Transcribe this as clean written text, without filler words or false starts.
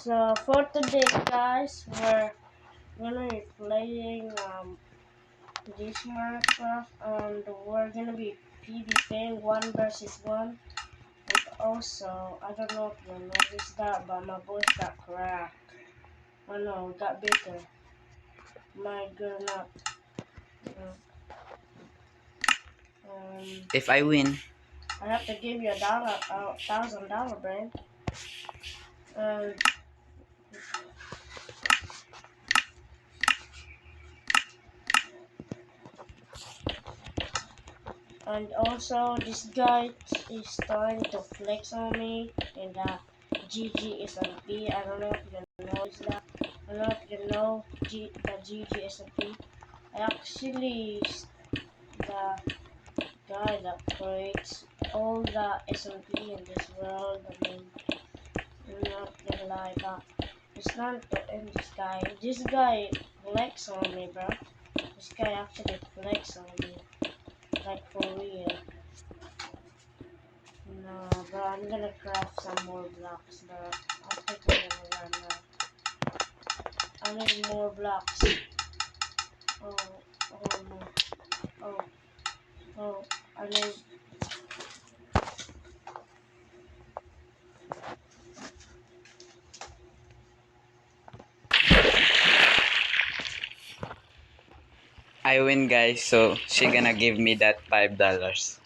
So for today, guys, we're gonna be playing this Minecraft, and we're gonna be PvPing 1 versus 1. And also, I don't know if you noticed that, but my voice got cracked. Oh no, it got bigger. My girl not. If I win, I have to give you $1,000, bro. And And also, this guy is trying to flex on me, and GG is a B. I don't know if you know that. I don't know if you know the GG is a B. I actually the guy that creates all the SMP in this world. I mean, I'm not gonna lie, but it's not to end this guy. This guy flex on me, bro. This guy actually flex on me, like for real. No, but I'm gonna craft some more blocks, but I think I'm gonna run out. I need more blocks. Oh, oh no. Oh, oh, I need. I win, guys. So she gonna give me that $5.